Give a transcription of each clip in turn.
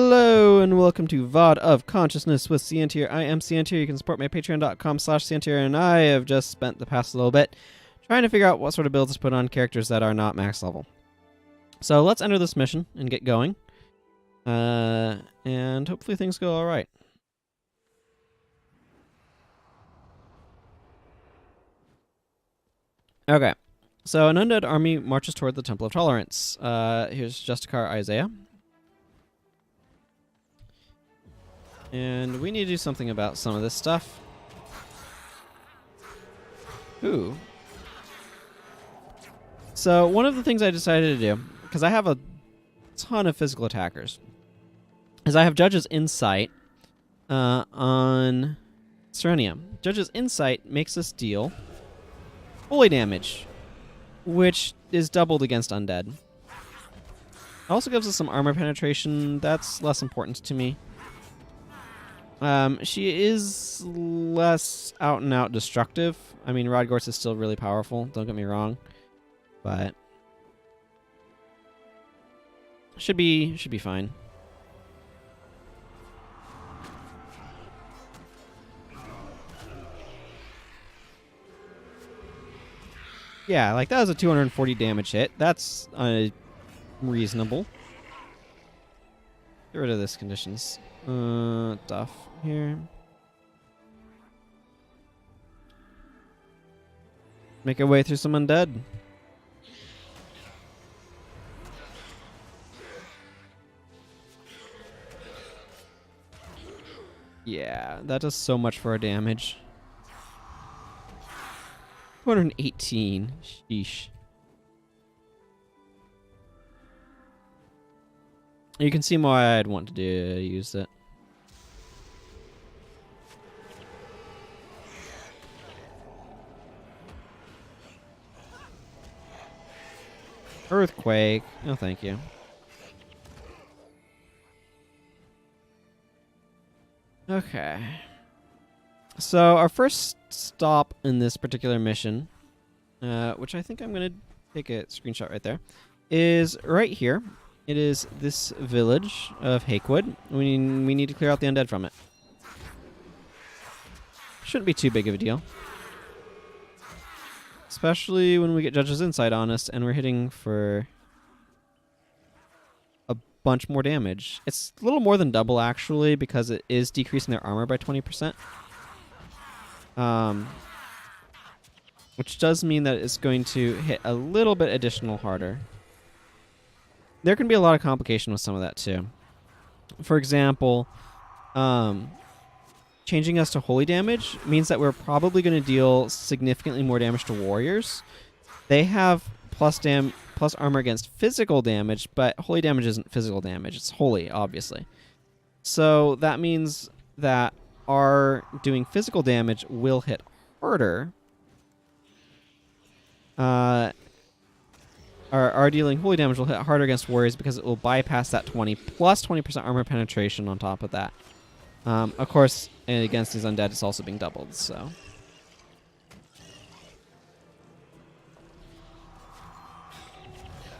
Hello and welcome to VOD of Consciousness with Sientir. I am Sientir. You can support me at patreon.com/Sientir, and I have just spent the past little bit trying to figure out what sort of builds to put on characters that are not max level. So let's enter this mission and get going. And hopefully things go alright. Okay, so an undead army marches toward the Temple of Tolerance. Here's Justicar Isaiah. And we need to do something about some of this stuff. Ooh. So one of the things I decided to do, because I have a ton of physical attackers, is I have Judge's Insight on Serenium. Judge's Insight makes us deal holy damage, which is doubled against undead. It also gives us some armor penetration. That's less important to me. She is less out-and-out destructive. I mean, Rodgorse is still really powerful, don't get me wrong. But should be fine. Yeah, like that was a 240 damage hit. That's reasonable. Get rid of this conditions. Stuff here. Make our way through some undead. Yeah, that does so much for our damage. 218. Sheesh. You can see why I'd want to use it. Earthquake. No, thank you. Okay. So our first stop in this particular mission, which I think I'm going to take a screenshot right there, is right here. It is this village of Hakewood. We need to clear out the undead from it. Shouldn't be too big of a deal. Especially when we get Judge's Insight on us and we're hitting for a bunch more damage. It's a little more than double, actually, because it is decreasing their armor by 20%. Which does mean that it's going to hit a little bit additional harder. There can be a lot of complication with some of that, too. For example, changing us to holy damage means that we're probably going to deal significantly more damage to warriors. They have plus armor against physical damage, but holy damage isn't physical damage. It's holy, obviously. So that means that our doing physical damage will hit harder. Our dealing holy damage will hit harder against warriors because it will bypass that 20 plus 20% armor penetration on top of that. Of course, against these undead, it's also being doubled, so.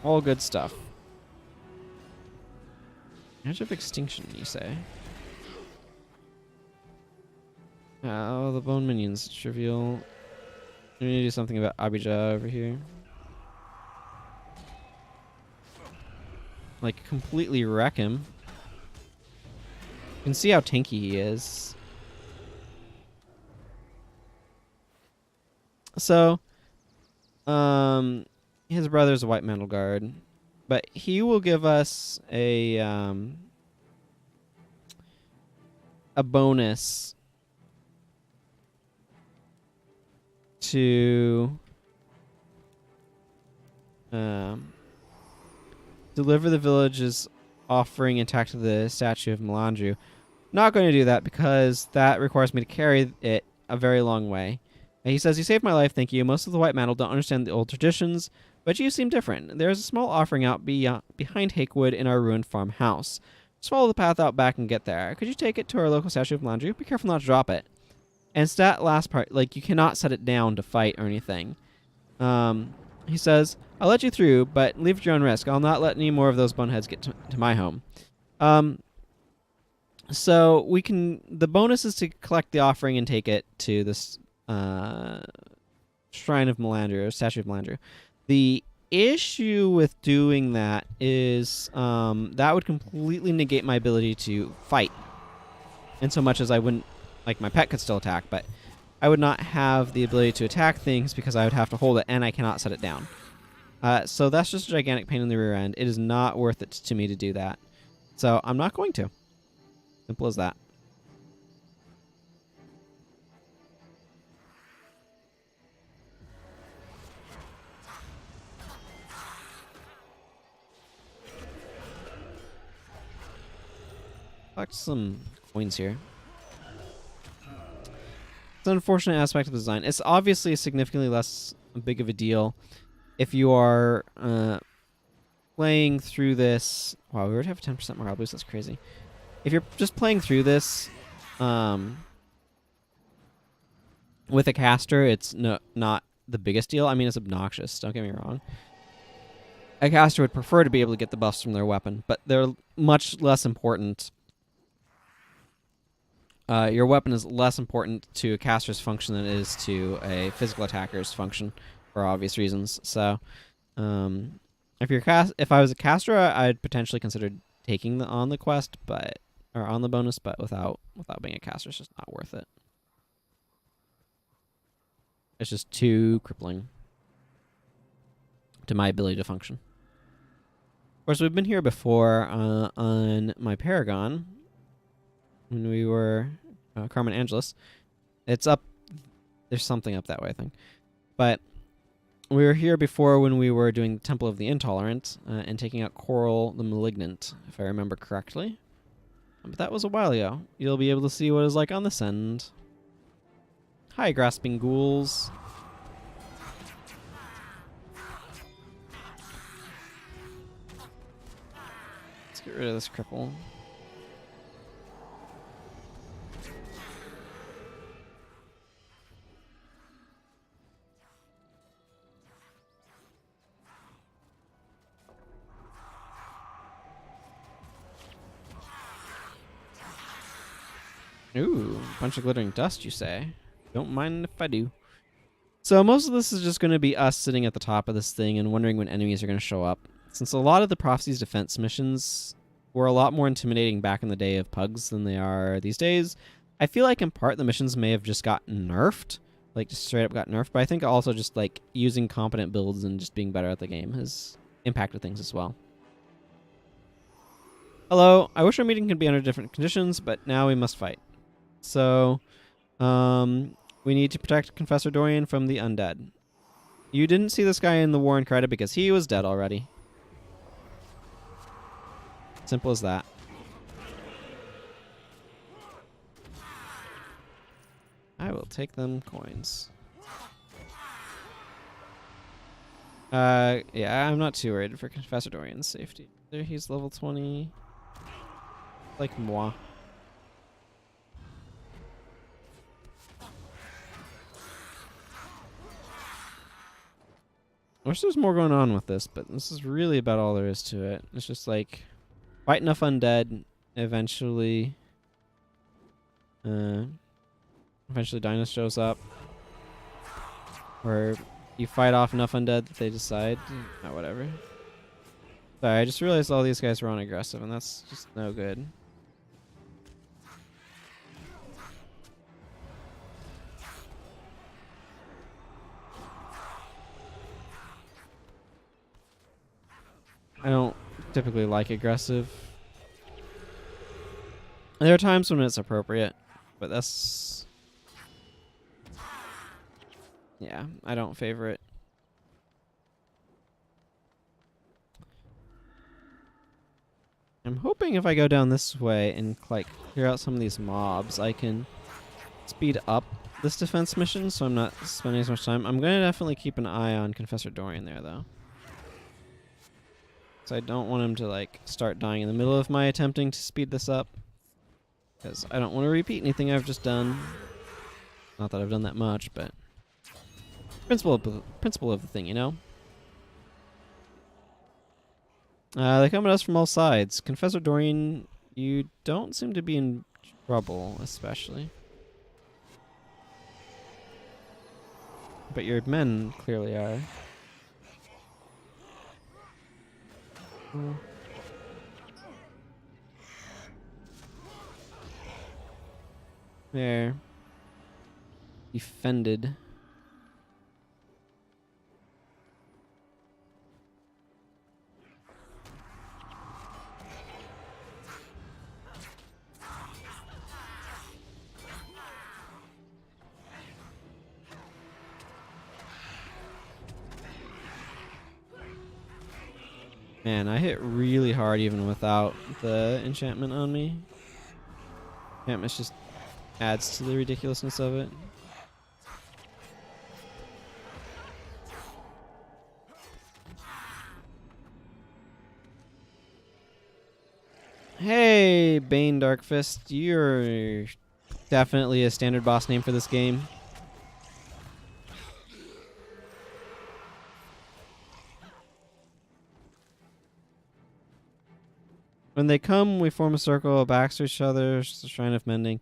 All good stuff. Edge of Extinction, you say? Oh, the bone minions. Trivial. We need to do something about Abijah over here. Like, completely wreck him. You can see how tanky he is. So, his brother's a White Mantle Guard, but he will give us a bonus to deliver the village's offering intact to the statue of Melandru. Not going to do that because that requires me to carry it a very long way. And he says, "You saved my life, thank you. Most of the White Mantle don't understand the old traditions, but you seem different. There is a small offering out behind Hakewood in our ruined farmhouse. Just follow the path out back and get there. Could you take it to our local statue of Melandru? Be careful not to drop it." And it's that last part, like, you cannot set it down to fight or anything. He says, "I'll let you through, but leave at your own risk. I'll not let any more of those boneheads get to my home." So we can. The bonus is to collect the offering and take it to this shrine of Melandru, or statue of Melandru. The issue with doing that is that would completely negate my ability to fight. In so much as I wouldn't, like, my pet could still attack, but I would not have the ability to attack things because I would have to hold it and I cannot set it down. So that's just a gigantic pain in the rear end. It is not worth it to me to do that. So I'm not going to. Simple as that. Collect some coins here. It's an unfortunate aspect of the design. It's obviously significantly less big of a deal if you are playing through this. Wow, we already have 10% morale boost. That's crazy. If you're just playing through this with a caster, it's not the biggest deal. I mean, it's obnoxious. Don't get me wrong. A caster would prefer to be able to get the buffs from their weapon, but they're much less important. Your weapon is less important to a caster's function than it is to a physical attacker's function, for obvious reasons. So, if I was a caster, I'd potentially consider taking on the quest, or on the bonus, but without being a caster, it's just not worth it. It's just too crippling to my ability to function. Of course, we've been here before on my Paragon when we were Carmen Angelus. It's up. There's something up that way, I think. But we were here before when we were doing the Temple of the Intolerant and taking out Coral the Malignant, if I remember correctly. But that was a while ago. You'll be able to see what it's like on this end. Hi, grasping ghouls. Let's get rid of this cripple. Ooh, bunch of glittering dust, you say? Don't mind if I do. So most of this is just going to be us sitting at the top of this thing and wondering when enemies are going to show up. Since a lot of the Prophecy's defense missions were a lot more intimidating back in the day of pugs than they are these days, I feel like in part the missions may have just gotten nerfed. Like, just straight up got nerfed. But I think also just, like, using competent builds and just being better at the game has impacted things as well. Hello, I wish our meeting could be under different conditions, but now we must fight. So, we need to protect Confessor Dorian from the undead. You didn't see this guy in the war in Kryta because he was dead already. Simple as that. I will take them coins. Yeah, I'm not too worried for Confessor Dorian's safety. There, he's level 20. Like moi. I wish there's more going on with this, but this is really about all there is to it. It's just like fight enough undead, eventually Dynus shows up. Or you fight off enough undead that they decide. Oh, whatever. Sorry, I just realized all these guys were on aggressive, and that's just no good. I don't typically like aggressive. There are times when it's appropriate, but that's... yeah, I don't favor it. I'm hoping if I go down this way and like clear out some of these mobs, I can speed up this defense mission so I'm not spending as much time. I'm going to definitely keep an eye on Confessor Dorian there, though. So I don't want him to like start dying in the middle of my attempting to speed this up. Because I don't want to repeat anything I've just done. Not that I've done that much, but... principle of the thing, you know? They come at us from all sides. Confessor Dorian You don't seem to be in trouble, especially. But your men clearly are. There. Defended. Man, I hit really hard even without the enchantment on me. Enchantment just adds to the ridiculousness of it. Hey, Bane Darkfist, you're definitely a standard boss name for this game. When they come, we form a circle, backs to each other, the Shrine of Mending.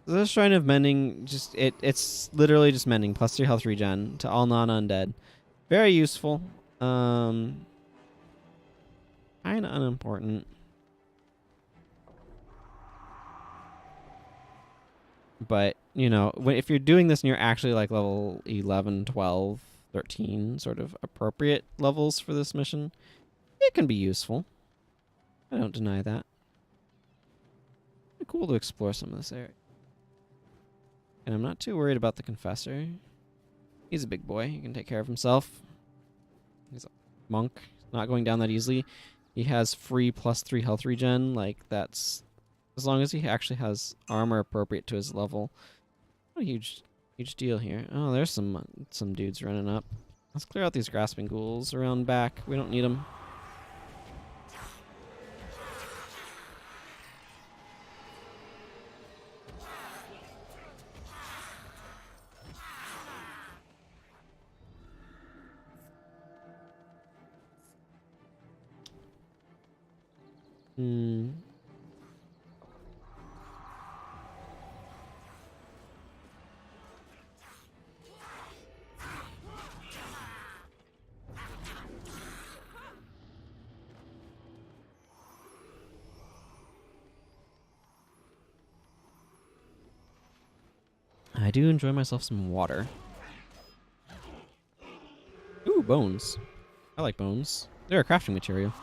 This Shrine of Mending, it's literally just mending, plus 3 health regen to all non-undead. Very useful. Kinda unimportant. But, you know, if you're doing this and you're actually like level 11, 12, 13, sort of appropriate levels for this mission, it can be useful. I don't deny that. It's cool to explore some of this area. And I'm not too worried about the Confessor. He's a big boy. He can take care of himself. He's a monk. Not going down that easily. He has free plus 3 health regen. Like, that's... As long as he actually has armor appropriate to his level. What a huge deal here. Oh, there's some dudes running up. Let's clear out these grasping ghouls around back. We don't need them. I do enjoy myself some water. Ooh, bones. I like bones. They're a crafting material.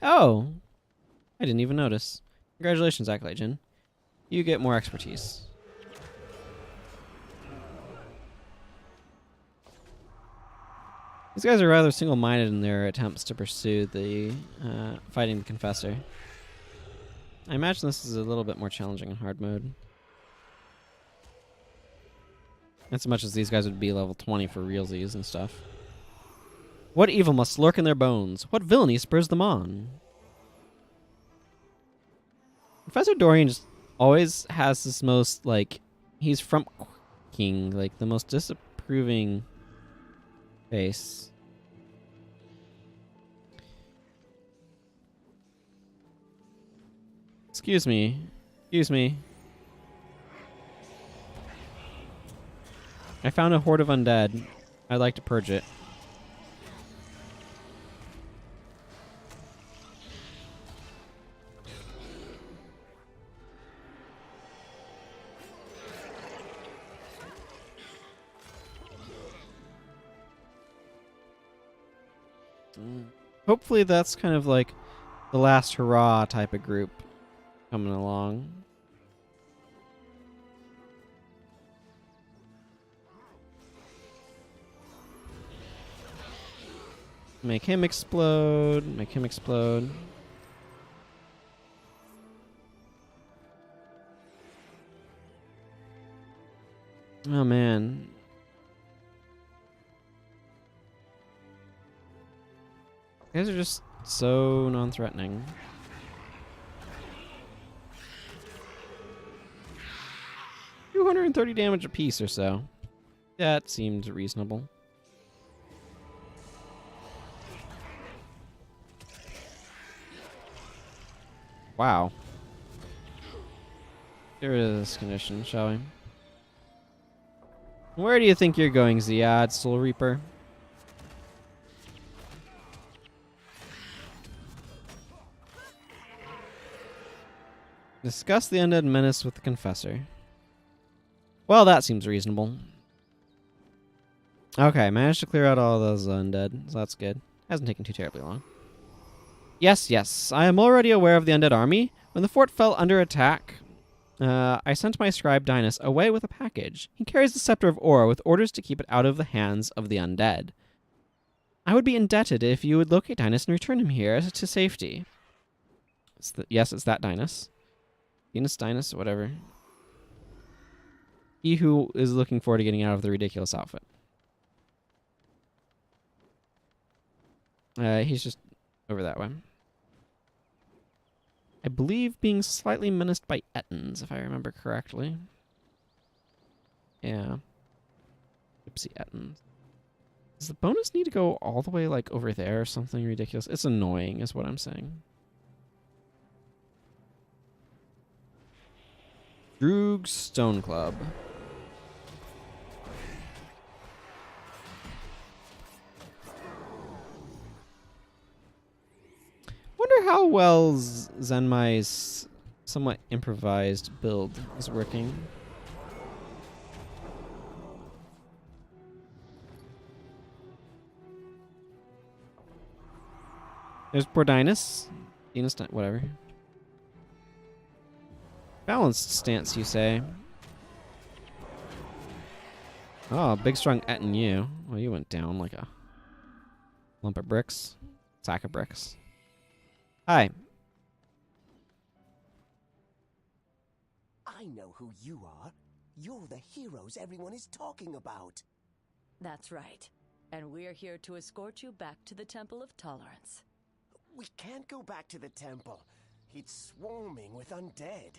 Oh! I didn't even notice. Congratulations, Acolyte Jin. You get more expertise. These guys are rather single-minded in their attempts to pursue the fighting the Confessor. I imagine this is a little bit more challenging in hard mode. Not so much as these guys would be level 20 for realsies and stuff. What evil must lurk in their bones? What villainy spurs them on? Professor Dorian just always has this most, like, he's from King, like, the most disapproving face. Excuse me. Excuse me. I found a horde of undead. I'd like to purge it. Hopefully that's kind of like the last hurrah type of group coming along. Make him explode. Make him explode. Oh, man. You guys are just so non-threatening. 230 damage a piece or so. That seems reasonable. Wow. Get rid of this condition, shall we? Where do you think you're going, Ziad, Soul Reaper? Discuss the undead menace with the Confessor. Well, that seems reasonable. Okay, managed to clear out all those undead, so that's good. Hasn't taken too terribly long. Yes, yes, I am already aware of the undead army. When the fort fell under attack, I sent my scribe Dinas away with a package. He carries the Scepter of Ora with orders to keep it out of the hands of the undead. I would be indebted if you would locate Dinas and return him here to safety. Yes, it's that Dinas. Dinas, whatever. He who is looking forward to getting out of the ridiculous outfit. He's just over that way. I believe being slightly menaced by Ettins, if I remember correctly. Yeah. Gypsy Ettins. Does the bonus need to go all the way, like, over there or something ridiculous? It's annoying, is what I'm saying. Droog's Stone Club. Wonder how well Zenmai's somewhat improvised build is working. There's poor Dinas. Whatever. Balanced stance, you say? Oh, big strong Ettin you. Well, you went down like a lump of bricks. Sack of bricks. Hi. I know who you are. You're the heroes everyone is talking about. That's right. And we're here to escort you back to the Temple of Tolerance. We can't go back to the temple. It's swarming with undead.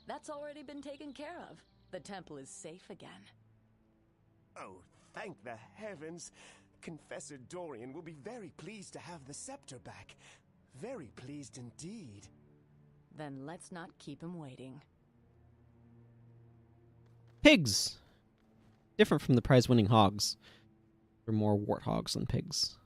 That's already been taken care of. The temple is safe again. Oh, thank the heavens. Confessor Dorian will be very pleased to have the scepter back. Very pleased indeed. Then let's not keep him waiting. Pigs! Different from the prize-winning hogs. They're more warthogs than pigs.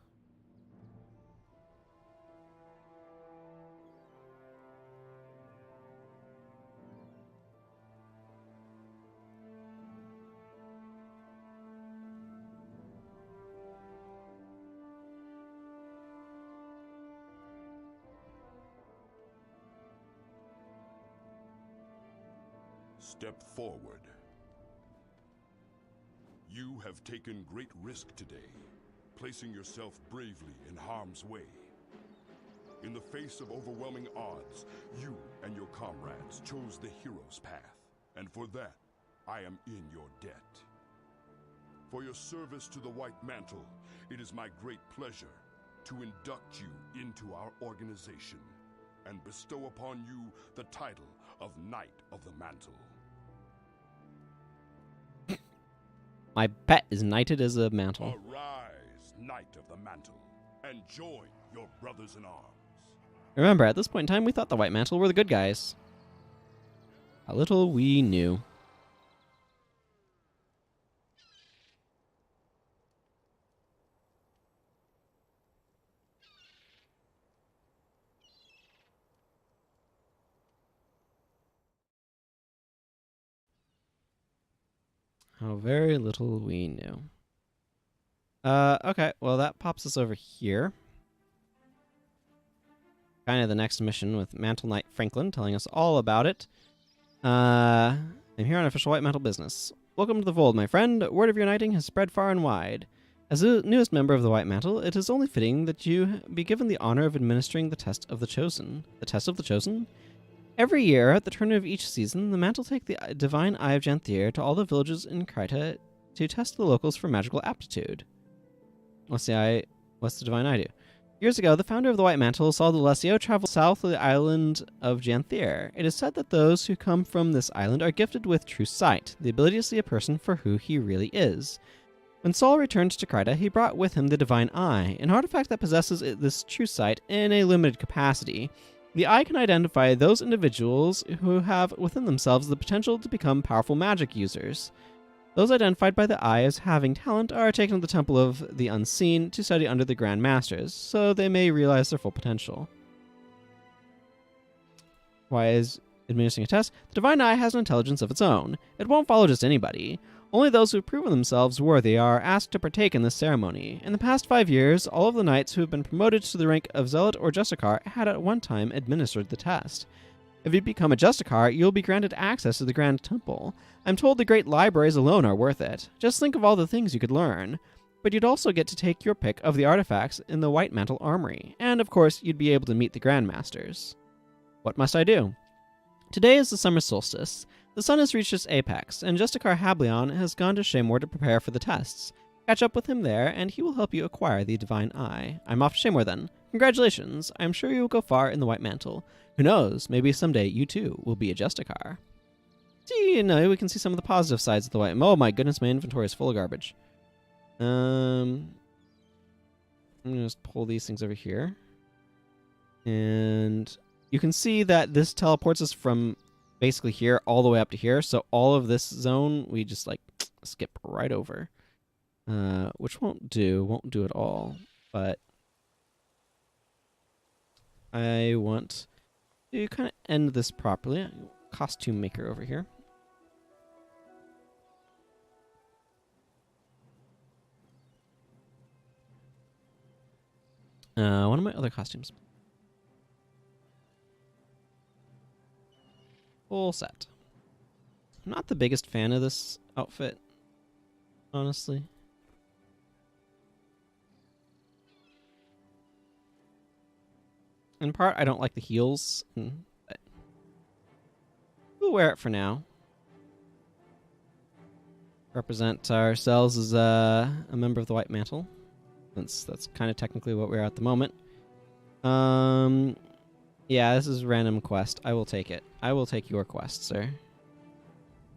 Step forward. You have taken great risk today, placing yourself bravely in harm's way. In the face of overwhelming odds, you and your comrades chose the hero's path, and for that, I am in your debt. For your service to the White Mantle, it is my great pleasure to induct you into our organization and bestow upon you the title of Knight of the Mantle. My pet is knighted as a mantle. Arise, Knight of the Mantle, and join your brothers in arms. Remember, at this point in time, we thought the White Mantle were the good guys. A little we knew. How very little we knew. Okay, well that pops us over here. Kind of the next mission with Mantle Knight Franklin telling us all about it. I'm here on official White Mantle business. Welcome to the fold, my friend. Word of your knighting has spread far and wide. As the newest member of the White Mantle, it is only fitting that you be given the honor of administering the Test of the Chosen. The Test of the Chosen? Every year, at the turn of each season, the Mantle take the Divine Eye of Sientir to all the villages in Kryta to test the locals for magical aptitude. What's the Divine Eye do? Years ago, the founder of the White Mantle saw D'Alessio travel south of the island of Sientir. It is said that those who come from this island are gifted with true sight, the ability to see a person for who he really is. When Saul returned to Kryta, he brought with him the Divine Eye, an artifact that possesses this true sight in a limited capacity. The eye can identify those individuals who have within themselves the potential to become powerful magic users. Those identified by the eye as having talent are taken to the Temple of the Unseen to study under the Grand Masters, so they may realize their full potential. Why is administering a test? The Divine Eye has an intelligence of its own. It won't follow just anybody. Only those who have proven themselves worthy are asked to partake in this ceremony. In the past 5 years, all of the knights who have been promoted to the rank of Zealot or Justicar had at one time administered the test. If you become a Justicar, you'll be granted access to the Grand Temple. I'm told the great libraries alone are worth it. Just think of all the things you could learn. But you'd also get to take your pick of the artifacts in the White Mantle Armory. And of course, you'd be able to meet the Grandmasters. What must I do? Today is the summer solstice. The sun has reached its apex, and Justicar Hablion has gone to Shaemore to prepare for the tests. Catch up with him there, and he will help you acquire the Divine Eye. I'm off to Shaemore then. Congratulations, I'm sure you will go far in the White Mantle. Who knows, maybe someday you too will be a Justicar. See, you know, we can see some of the positive sides of the White. Oh my goodness, my inventory is full of garbage. I'm gonna just pull these things over here. And you can see that this teleports us from basically here all the way up to here. So all of this zone, we just like skip right over. Which won't do at all. But I want to kind of end this properly. Costume maker over here. One of my other costumes. Full set. I'm not the biggest fan of this outfit, honestly. In part, I don't like the heels. But we'll wear it for now. Represent ourselves as a member of the White Mantle. Since that's kind of technically what we're at the moment. Yeah, this is random quest. I will take it. I will take your quest, sir.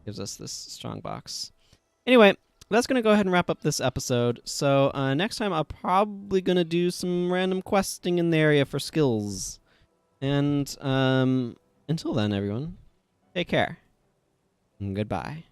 Gives us this strong box. Anyway, that's going to go ahead and wrap up this episode. So next time, I'm probably going to do some random questing in the area for skills. And until then, everyone, take care. And goodbye.